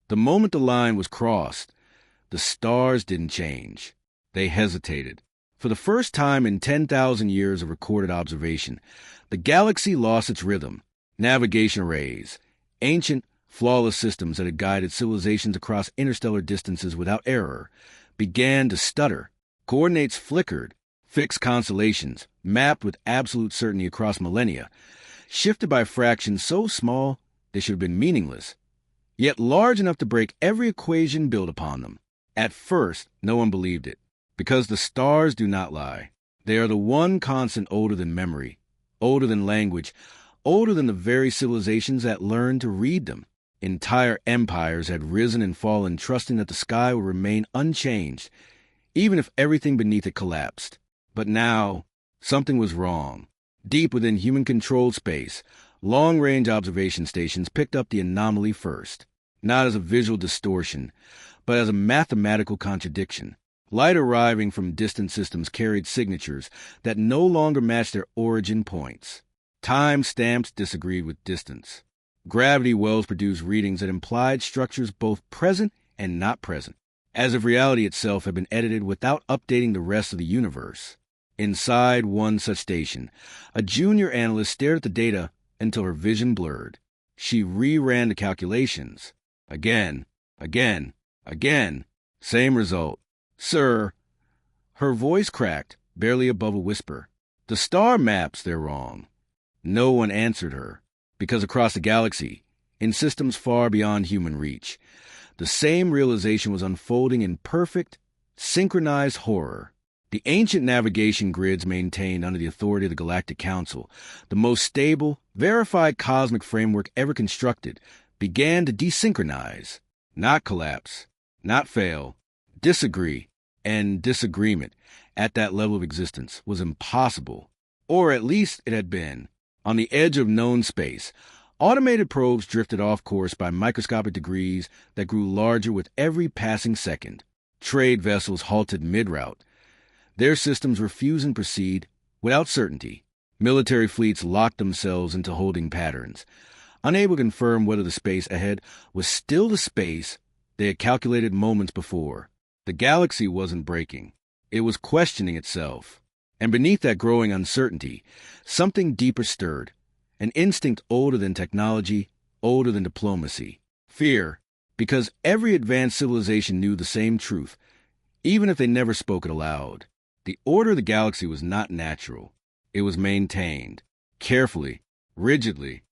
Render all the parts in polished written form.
The moment the line was crossed, the stars didn't change. They hesitated. For the first time in 10,000 years of recorded observation, the galaxy lost its rhythm. Navigation arrays, ancient, flawless systems that had guided civilizations across interstellar distances without error, began to stutter. Coordinates flickered. Fixed constellations, mapped with absolute certainty across millennia, shifted by fractions so small they should have been meaningless, yet large enough to break every equation built upon them. At first, no one believed it, because the stars do not lie. They are the one constant older than memory, older than language, older than the very civilizations that learned to read them. Entire empires had risen and fallen, trusting that the sky would remain unchanged, even if everything beneath it collapsed. But now, something was wrong. Deep within human-controlled space, long-range observation stations picked up the anomaly first, not as a visual distortion, but as a mathematical contradiction. Light arriving from distant systems carried signatures that no longer matched their origin points. Time stamps disagreed with distance. Gravity wells produced readings that implied structures both present and not present, as if reality itself had been edited without updating the rest of the universe. Inside one such station, a junior analyst stared at the data until her vision blurred. She reran the calculations. Again. Same result. Sir. Her voice cracked, barely above a whisper. The star maps, they're wrong. No one answered her, because across the galaxy, in systems far beyond human reach, the same realization was unfolding in perfect, synchronized horror. The ancient navigation grids maintained under the authority of the Galactic Council, the most stable, verified cosmic framework ever constructed, began to desynchronize, not collapse, not fail, disagree, and disagreement at that level of existence was impossible, or at least it had been. On the edge of known space, automated probes drifted off course by microscopic degrees that grew larger with every passing second. Trade vessels halted mid-route, their systems refuse and proceed without certainty. Military fleets locked themselves into holding patterns, unable to confirm whether the space ahead was still the space they had calculated moments before. The galaxy wasn't breaking. It was questioning itself. And beneath that growing uncertainty, something deeper stirred, an instinct older than technology, older than diplomacy. Fear, because every advanced civilization knew the same truth, even if they never spoke it aloud. The order of the galaxy was not natural. It was maintained, carefully, rigidly,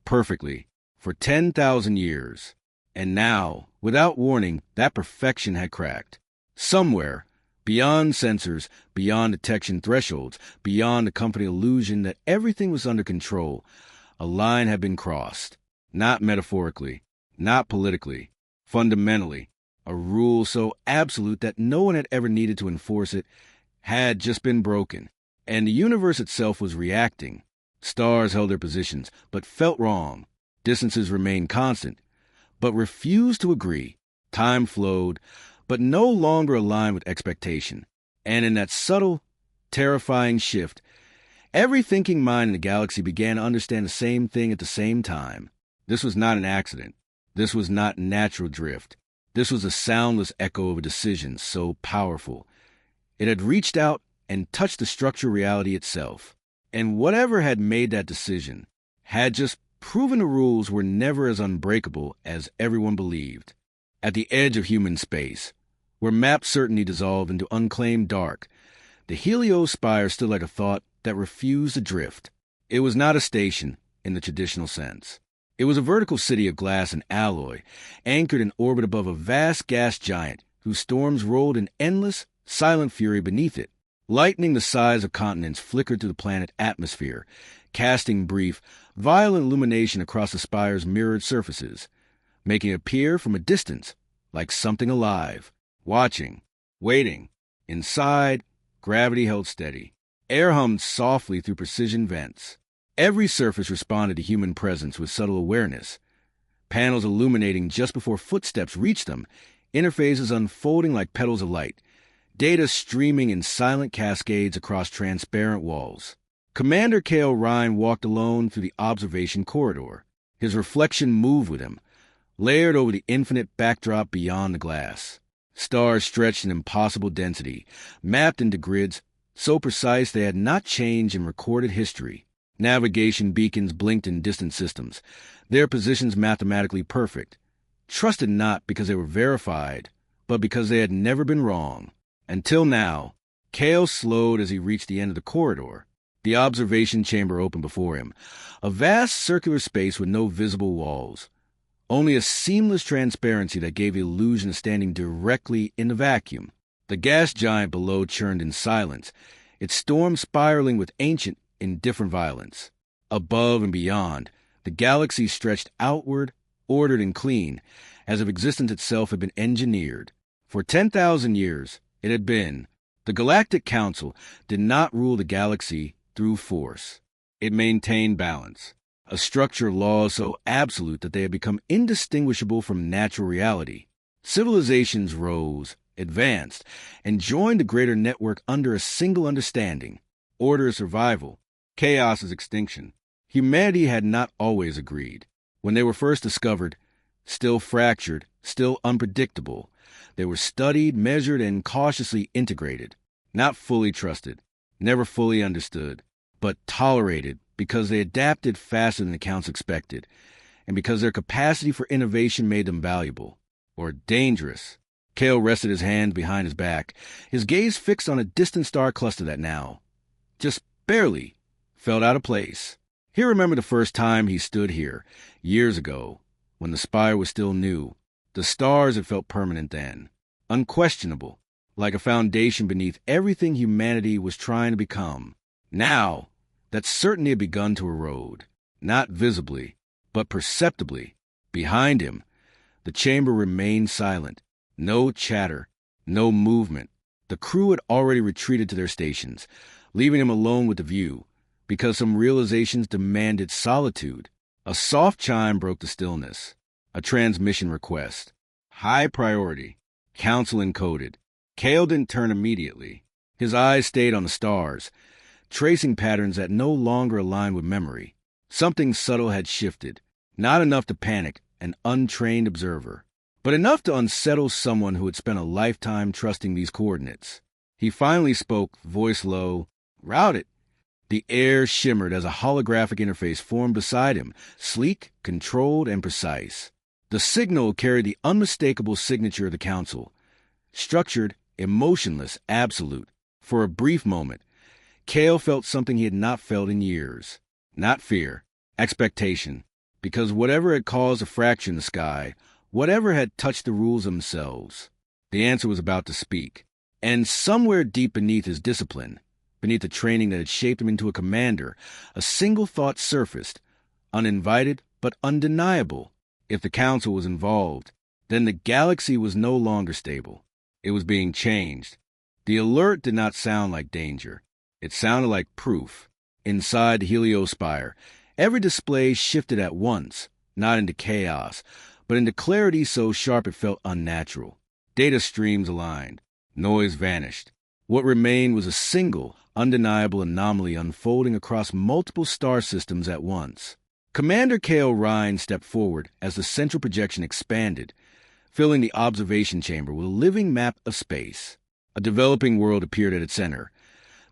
perfectly, for 10,000 years. And now, without warning, that perfection had cracked. Somewhere, beyond sensors, beyond detection thresholds, beyond the comforting illusion that everything was under control, a line had been crossed. Not metaphorically, not politically, fundamentally. A rule so absolute that no one had ever needed to enforce it had just been broken, and the universe itself was reacting. Stars held their positions, but felt wrong. Distances remained constant, but refused to agree. Time flowed, but no longer aligned with expectation. And in that subtle, terrifying shift, every thinking mind in the galaxy began to understand the same thing at the same time. This was not an accident. This was not natural drift. This was a soundless echo of a decision so powerful. It had reached out and touched the structural reality itself. And whatever had made that decision had just proven the rules were never as unbreakable as everyone believed. At the edge of human space, where map certainty dissolved into unclaimed dark, the Helios spire stood like a thought that refused to drift. It was not a station in the traditional sense. It was a vertical city of glass and alloy, anchored in orbit above a vast gas giant whose storms rolled in endless, silent fury beneath it. Lightning the size of continents flickered through the planet's atmosphere, casting brief, violent illumination across the spire's mirrored surfaces, making it appear from a distance like something alive, watching, waiting. Inside, gravity held steady. Air hummed softly through precision vents. Every surface responded to human presence with subtle awareness. Panels illuminating just before footsteps reached them, interfaces unfolding like petals of light, data streaming in silent cascades across transparent walls. Commander Kale Ryan walked alone through the observation corridor. His reflection moved with him, layered over the infinite backdrop beyond the glass. Stars stretched in impossible density, mapped into grids so precise they had not changed in recorded history. Navigation beacons blinked in distant systems, their positions mathematically perfect, trusted not because they were verified, but because they had never been wrong. Until now, Kale slowed as he reached the end of the corridor. The observation chamber opened before him, a vast circular space with no visible walls, only a seamless transparency that gave the illusion of standing directly in the vacuum. The gas giant below churned in silence, its storm spiraling with ancient, indifferent violence. Above and beyond, the galaxy stretched outward, ordered and clean, as if existence itself had been engineered. For 10,000 years, it had been. The Galactic Council did not rule the galaxy through force. It maintained balance, a structure of laws so absolute that they had become indistinguishable from natural reality. Civilizations rose, advanced, and joined the greater network under a single understanding: order is survival, chaos is extinction. Humanity had not always agreed. When they were first discovered, still fractured, still unpredictable, they were studied, measured, and cautiously integrated, not fully trusted, never fully understood, but tolerated because they adapted faster than the Council expected, and because their capacity for innovation made them valuable, or dangerous. Kale rested his hands behind his back, his gaze fixed on a distant star cluster that now, just barely, felt out of place. He remembered the first time he stood here, years ago, when the spire was still new. The stars had felt permanent then, unquestionable, like a foundation beneath everything humanity was trying to become. Now, that certainty had begun to erode, not visibly, but perceptibly. Behind him, the chamber remained silent. No chatter, no movement. The crew had already retreated to their stations, leaving him alone with the view, because some realizations demanded solitude. A soft chime broke the stillness. A transmission request. High priority. Council encoded. Kale didn't turn immediately. His eyes stayed on the stars, tracing patterns that no longer aligned with memory. Something subtle had shifted, not enough to panic an untrained observer, but enough to unsettle someone who had spent a lifetime trusting these coordinates. He finally spoke, voice low, "Route it." The air shimmered as a holographic interface formed beside him, sleek, controlled, and precise. The signal carried the unmistakable signature of the Council. Structured, emotionless, absolute. For a brief moment, Kale felt something he had not felt in years. Not fear, expectation. Because whatever had caused a fracture in the sky, whatever had touched the rules themselves, the answer was about to speak. And somewhere deep beneath his discipline, beneath the training that had shaped him into a commander, a single thought surfaced, uninvited but undeniable. If the Council was involved, then the galaxy was no longer stable. It was being changed. The alert did not sound like danger. It sounded like proof. Inside the heliospire, every display shifted at once, not into chaos, but into clarity so sharp it felt unnatural. Data streams aligned. Noise vanished. What remained was a single, undeniable anomaly unfolding across multiple star systems at once. Commander Kale Ryan stepped forward as the central projection expanded, filling the observation chamber with a living map of space. A developing world appeared at its center,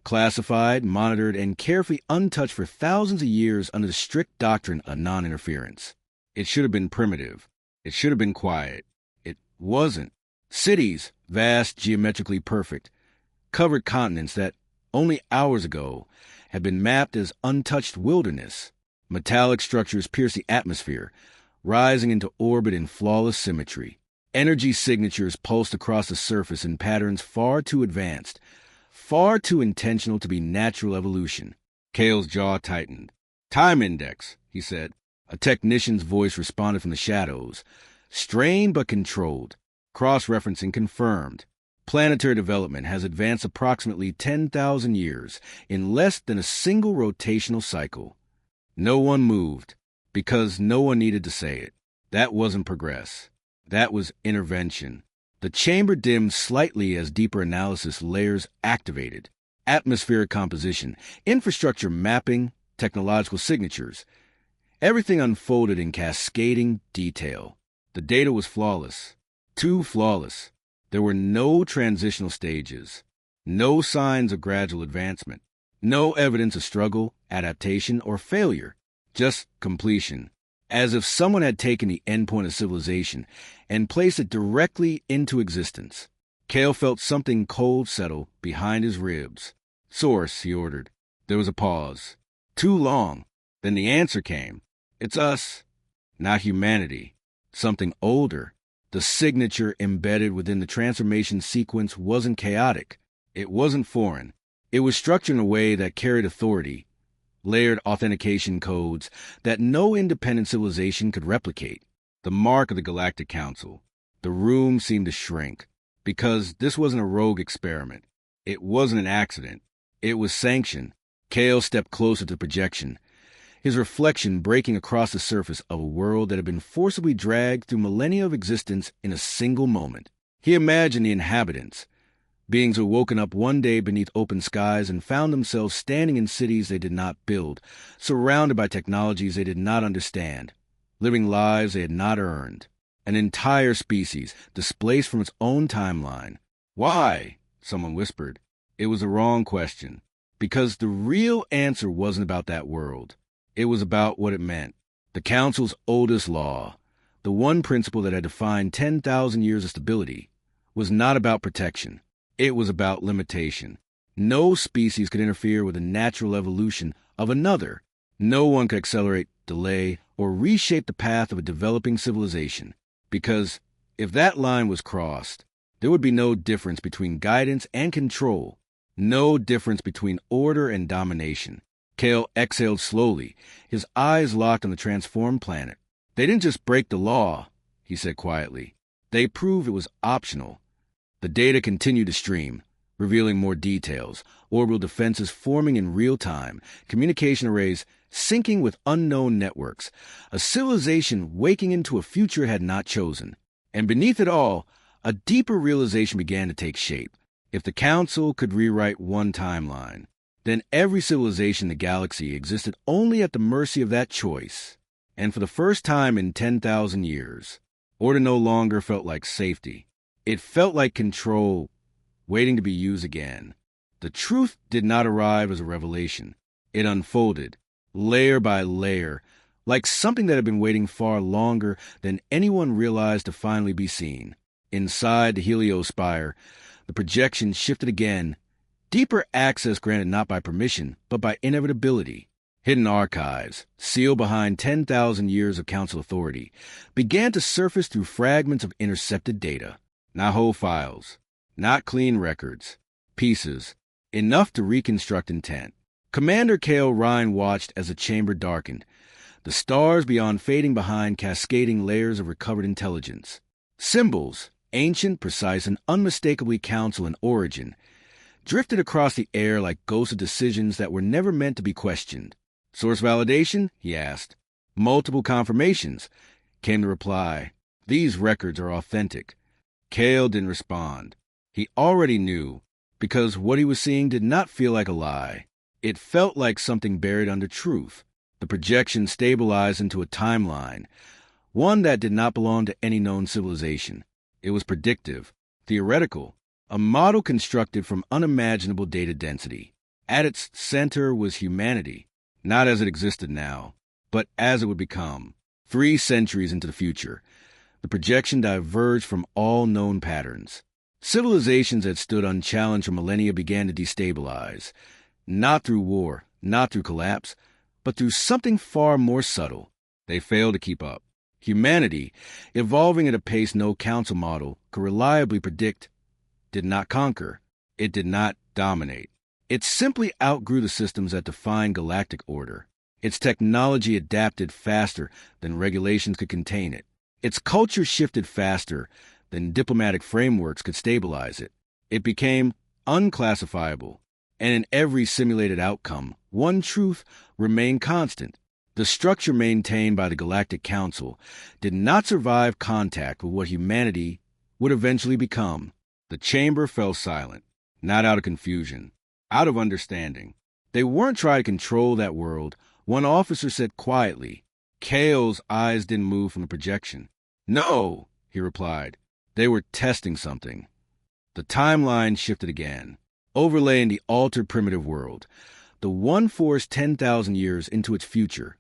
classified, monitored, and carefully untouched for thousands of years under the strict doctrine of non-interference. It should have been primitive. It should have been quiet. It wasn't. Cities, vast, geometrically perfect, covered continents that, only hours ago, had been mapped as untouched wilderness. Metallic structures pierced the atmosphere, rising into orbit in flawless symmetry. Energy signatures pulsed across the surface in patterns far too advanced, far too intentional to be natural evolution. Kale's jaw tightened. "Time index," he said. A technician's voice responded from the shadows, strained but controlled. Cross-referencing confirmed. Planetary development has advanced approximately 10,000 years in less than a single rotational cycle. No one moved, because no one needed to say it. That wasn't progress. That was intervention. The chamber dimmed slightly as deeper analysis layers activated. Atmospheric composition, infrastructure mapping, technological signatures. Everything unfolded in cascading detail. The data was flawless. Too flawless. There were no transitional stages, no signs of gradual advancement, no evidence of struggle, adaptation, or failure, just completion, as if someone had taken the endpoint of civilization and placed it directly into existence. Cale felt something cold settle behind his ribs. "Source," he ordered. There was a pause. Too long. Then the answer came. "It's us." Not humanity. Something older. The signature embedded within the transformation sequence wasn't chaotic. It wasn't foreign. It was structured in a way that carried authority, layered authentication codes that no independent civilization could replicate. The mark of the Galactic Council. The room seemed to shrink, because this wasn't a rogue experiment. It wasn't an accident. It was sanctioned. Cale stepped closer to the projection, his reflection breaking across the surface of a world that had been forcibly dragged through millennia of existence in a single moment. He imagined the inhabitants, beings who had woken up one day beneath open skies and found themselves standing in cities they did not build, surrounded by technologies they did not understand, living lives they had not earned. An entire species displaced from its own timeline. "Why?" someone whispered. It was the wrong question, because the real answer wasn't about that world. It was about what it meant. The Council's oldest law, the one principle that had defined 10,000 years of stability, was not about protection. It was about limitation. No species could interfere with the natural evolution of another. No one could accelerate, delay, or reshape the path of a developing civilization. Because if that line was crossed, there would be no difference between guidance and control, no difference between order and domination. Cale exhaled slowly, his eyes locked on the transformed planet. "They didn't just break the law," he said quietly. "They proved it was optional." The data continued to stream, revealing more details, orbital defenses forming in real time, communication arrays syncing with unknown networks, a civilization waking into a future it had not chosen. And beneath it all, a deeper realization began to take shape. If the Council could rewrite one timeline, then every civilization in the galaxy existed only at the mercy of that choice. And for the first time in 10,000 years, order no longer felt like safety. It felt like control, waiting to be used again. The truth did not arrive as a revelation. It unfolded, layer by layer, like something that had been waiting far longer than anyone realized to finally be seen. Inside the heliospire, the projection shifted again. Deeper access granted not by permission, but by inevitability. Hidden archives, sealed behind 10,000 years of Council authority, began to surface through fragments of intercepted data. Not whole files, not clean records, pieces, enough to reconstruct intent. Commander Cale Ryan watched as the chamber darkened, the stars beyond fading behind cascading layers of recovered intelligence. Symbols, ancient, precise, and unmistakably Council in origin, drifted across the air like ghosts of decisions that were never meant to be questioned. "Source validation?" he asked. "Multiple confirmations," came the reply. "These records are authentic." Cale didn't respond. He already knew, because what he was seeing did not feel like a lie. It felt like something buried under truth. The projection stabilized into a timeline, one that did not belong to any known civilization. It was predictive, theoretical, a model constructed from unimaginable data density. At its center was humanity, not as it existed now, but as it would become. 3 centuries into the future, the projection diverged from all known patterns. Civilizations that stood unchallenged for millennia began to destabilize, not through war, not through collapse, but through something far more subtle. They failed to keep up. Humanity, evolving at a pace no council model could reliably predict, did not conquer. It did not dominate. It simply outgrew the systems that defined galactic order. Its technology adapted faster than regulations could contain it. Its culture shifted faster than diplomatic frameworks could stabilize it. It became unclassifiable, and in every simulated outcome, one truth remained constant. The structure maintained by the Galactic Council did not survive contact with what humanity would eventually become. The chamber fell silent, not out of confusion, out of understanding. They weren't trying to control that world, one officer said quietly. Cale's eyes didn't move from the projection. No, he replied. They were testing something. The timeline shifted again, overlaying the altered primitive world. The one forced 10,000 years into its future.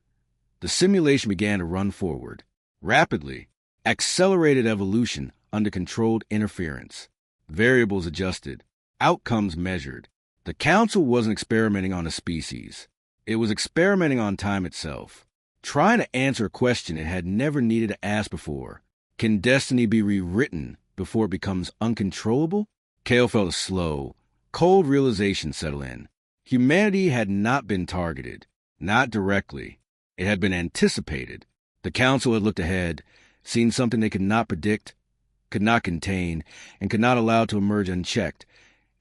The simulation began to run forward, rapidly, accelerated evolution under controlled interference. Variables adjusted, outcomes measured. The Council wasn't experimenting on a species. It was experimenting on time itself, trying to answer a question it had never needed to ask before. Can destiny be rewritten before it becomes uncontrollable? Cale felt a slow, cold realization settle in. Humanity had not been targeted, not directly. It had been anticipated. The Council had looked ahead, seen something they could not predict, could not contain, and could not allow to emerge unchecked,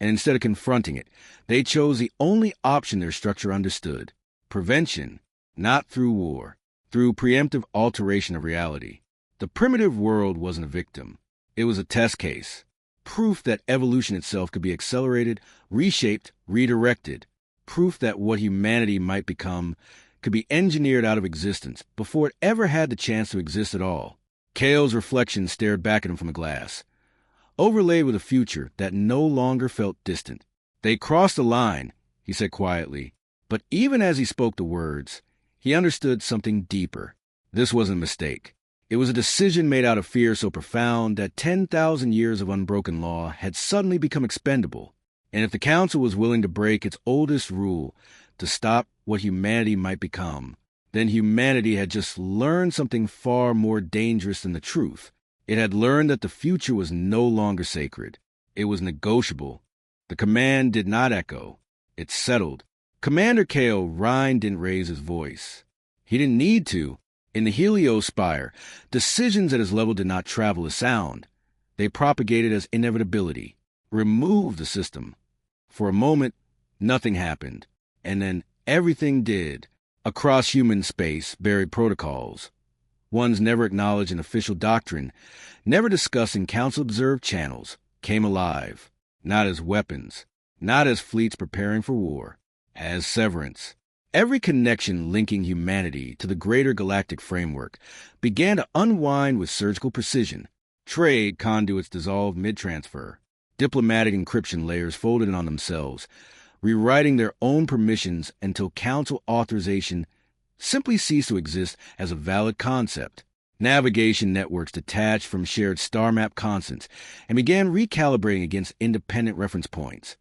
and instead of confronting it, they chose the only option their structure understood: prevention, not through war, through preemptive alteration of reality. The primitive world wasn't a victim. It was a test case, proof that evolution itself could be accelerated, reshaped, redirected, proof that what humanity might become could be engineered out of existence before it ever had the chance to exist at all. Cale's reflection stared back at him from a glass, overlaid with a future that no longer felt distant. They crossed the line, he said quietly, but even as he spoke the words, he understood something deeper. This wasn't a mistake. It was a decision made out of fear so profound that 10,000 years of unbroken law had suddenly become expendable. And if the Council was willing to break its oldest rule to stop what humanity might become, then humanity had just learned something far more dangerous than the truth. It had learned that the future was no longer sacred. It was negotiable. The command did not echo. It settled. Commander Cale Rhine didn't raise his voice. He didn't need to. In the heliospire, decisions at his level did not travel as sound. They propagated as inevitability. Remove the system. For a moment, nothing happened. And then everything did. Across human space, buried protocols, ones never acknowledged in official doctrine, never discussed in council-observed channels, came alive, not as weapons, not as fleets preparing for war, as severance. Every connection linking humanity to the greater galactic framework began to unwind with surgical precision. Trade conduits dissolved mid-transfer. Diplomatic encryption layers folded in on themselves, rewriting their own permissions until Council authorization simply ceased to exist as a valid concept. Navigation networks detached from shared star map constants and began recalibrating against independent reference points.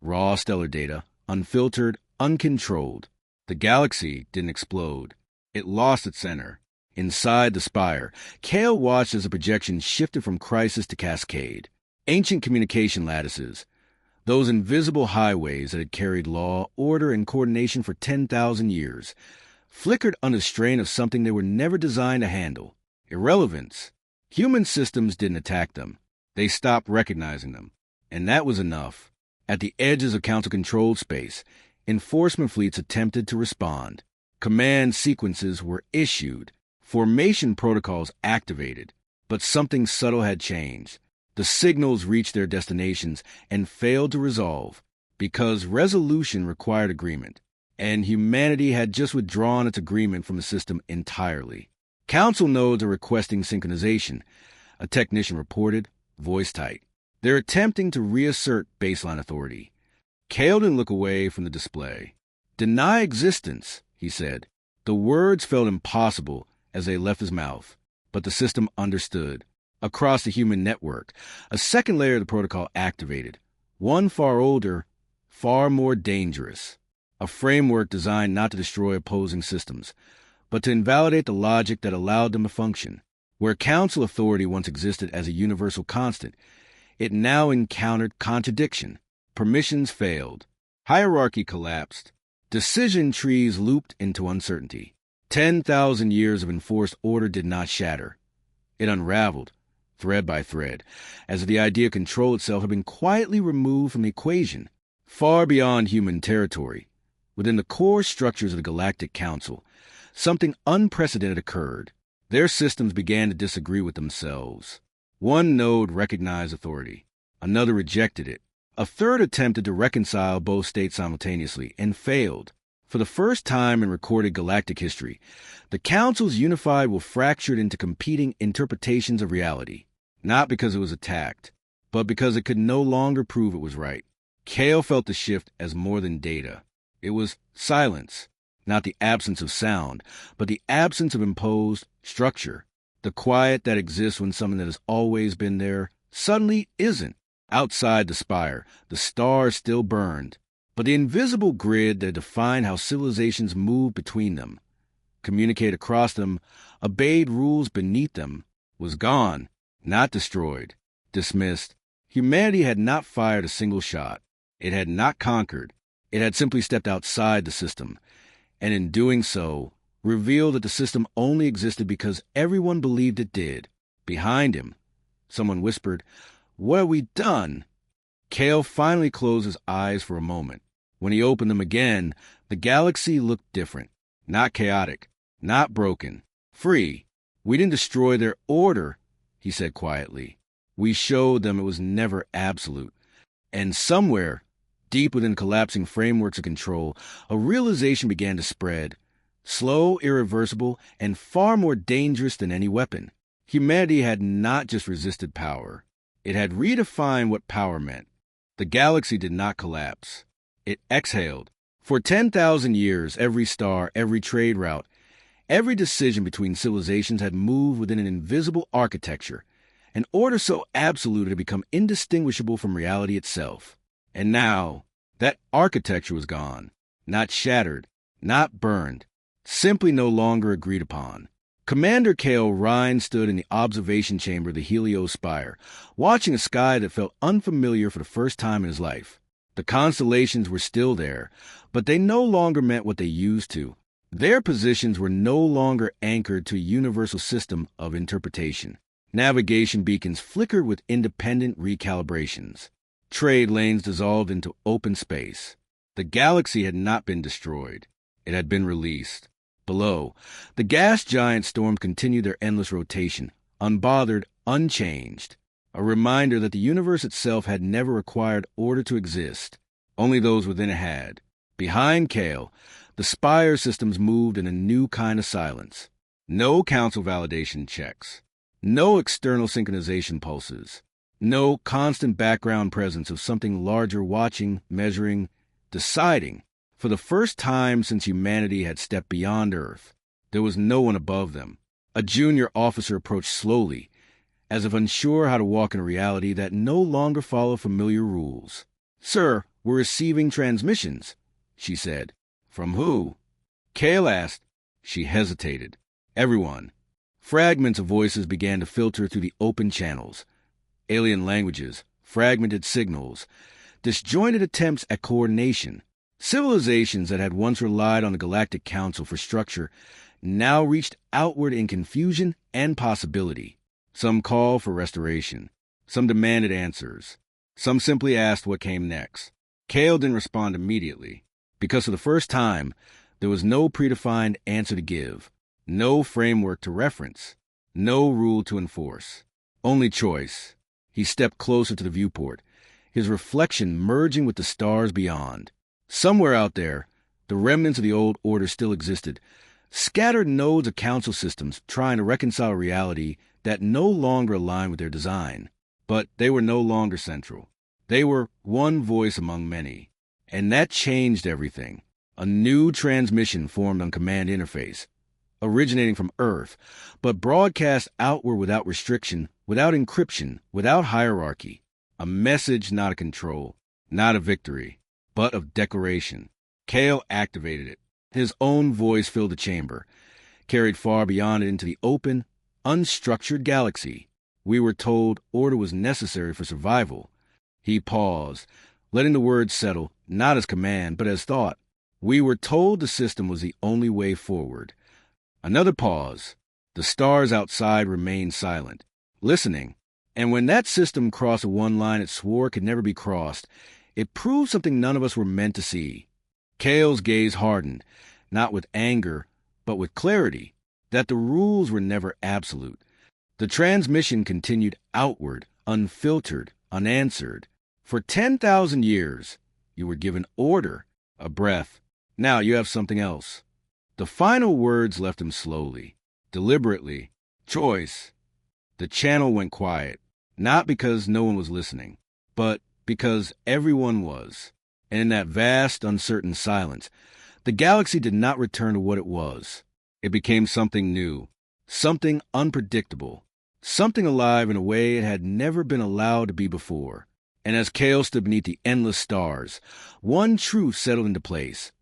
Raw stellar data, unfiltered, uncontrolled. The galaxy didn't explode. It lost its center. Inside the spire, Cale watched as the projection shifted from crisis to cascade. Ancient communication lattices, those invisible highways that had carried law, order, and coordination for 10,000 years, flickered under the strain of something they were never designed to handle: irrelevance. Human systems didn't attack them. They stopped recognizing them. And that was enough. At the edges of Council-controlled space, enforcement fleets attempted to respond. Command sequences were issued. Formation protocols activated. But something subtle had changed. The signals reached their destinations and failed to resolve because resolution required agreement, and humanity had just withdrawn its agreement from the system entirely. Council nodes are requesting synchronization, a technician reported, voice tight. They're attempting to reassert baseline authority. Cale didn't look away from the display. Deny existence, he said. The words felt impossible as they left his mouth, but the system understood. Across the human network, a second layer of the protocol activated, one far older, far more dangerous. A framework designed not to destroy opposing systems, but to invalidate the logic that allowed them to function. Where Council authority once existed as a universal constant, it now encountered contradiction. Permissions failed. Hierarchy collapsed. Decision trees looped into uncertainty. 10,000 years of enforced order did not shatter. It unraveled, thread by thread, as if the idea of control itself had been quietly removed from the equation. Far beyond human territory, within the core structures of the Galactic Council, something unprecedented occurred. Their systems began to disagree with themselves. One node recognized authority. Another rejected it. A third attempted to reconcile both states simultaneously and failed. For the first time in recorded galactic history, the Council's unified were fractured into competing interpretations of reality, not because it was attacked, but because it could no longer prove it was right. Kale felt the shift as more than data. It was silence, not the absence of sound, but the absence of imposed structure, the quiet that exists when something that has always been there suddenly isn't. Outside the spire, the stars still burned, but the invisible grid that defined how civilizations moved between them, communicate across them, obeyed rules beneath them, was gone, not destroyed, dismissed. Humanity had not fired a single shot. It had not conquered. It had simply stepped outside the system, and in doing so, revealed that the system only existed because everyone believed it did. Behind him, someone whispered, "What have we done?" Kale finally closed his eyes for a moment. When he opened them again, the galaxy looked different. Not chaotic, not broken, free. "We didn't destroy their order," he said quietly. "We showed them it was never absolute." And somewhere, deep within collapsing frameworks of control, a realization began to spread. Slow, irreversible, and far more dangerous than any weapon. Humanity had not just resisted power. It had redefined what power meant. The galaxy did not collapse. It exhaled. For 10,000 years, every star, every trade route, every decision between civilizations had moved within an invisible architecture, an order so absolute it had become indistinguishable from reality itself. And now, that architecture was gone, not shattered, not burned, simply no longer agreed upon. Commander Kale Rhine stood in the observation chamber of the Helios Spire, watching a sky that felt unfamiliar for the first time in his life. The constellations were still there, but they no longer meant what they used to. Their positions were no longer anchored to a universal system of interpretation. Navigation beacons flickered with independent recalibrations. Trade lanes dissolved into open space. The galaxy had not been destroyed. It had been released. Below, the gas giant storms continued their endless rotation, unbothered, unchanged. A reminder that the universe itself had never required order to exist. Only those within it had. Behind Kale, the spire systems moved in a new kind of silence. No council validation checks. No external synchronization pulses. No constant background presence of something larger watching, measuring, deciding. For the first time since humanity had stepped beyond Earth, there was no one above them. A junior officer approached slowly, as if unsure how to walk in a reality that no longer followed familiar rules. "Sir, we're receiving transmissions," she said. "From who?" Kale asked. She hesitated. "Everyone." Fragments of voices began to filter through the open channels. Alien languages, fragmented signals, disjointed attempts at coordination. Civilizations that had once relied on the Galactic Council for structure now reached outward in confusion and possibility. Some called for restoration. Some demanded answers. Some simply asked what came next. Kale didn't respond immediately, because for the first time, there was no predefined answer to give, no framework to reference, no rule to enforce. Only choice. He stepped closer to the viewport, his reflection merging with the stars beyond. Somewhere out there, the remnants of the old order still existed, scattered nodes of council systems trying to reconcile reality that no longer aligned with their design. But they were no longer central. They were one voice among many. And that changed everything. A new transmission formed on command interface, originating from Earth, but broadcast outward without restriction, without encryption, without hierarchy. A message, not a control, not a victory, but of declaration. Kale activated it. His own voice filled the chamber, carried far beyond it into the open, unstructured galaxy. "We were told order was necessary for survival." He paused, letting the words settle, not as command, but as thought. "We were told the system was the only way forward." Another pause. The stars outside remained silent, listening. And when that system crossed a one line it swore could never be crossed, it proved something none of us were meant to see. Kale's gaze hardened, not with anger, but with clarity, that the rules were never absolute. The transmission continued outward, unfiltered, unanswered. For 10,000 years, you were given order, a breath, Now you have something else." The final words left him slowly, deliberately. "Choice." The channel went quiet, not because no one was listening, but because everyone was. And in that vast, uncertain silence, the galaxy did not return to what it was. It became something new, something unpredictable, something alive in a way it had never been allowed to be before. And as Kale stood beneath the endless stars, one truth settled into place.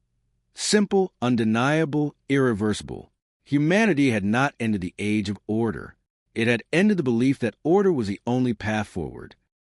Simple, undeniable, irreversible. Humanity had not ended the age of order. It had ended the belief that order was the only path forward.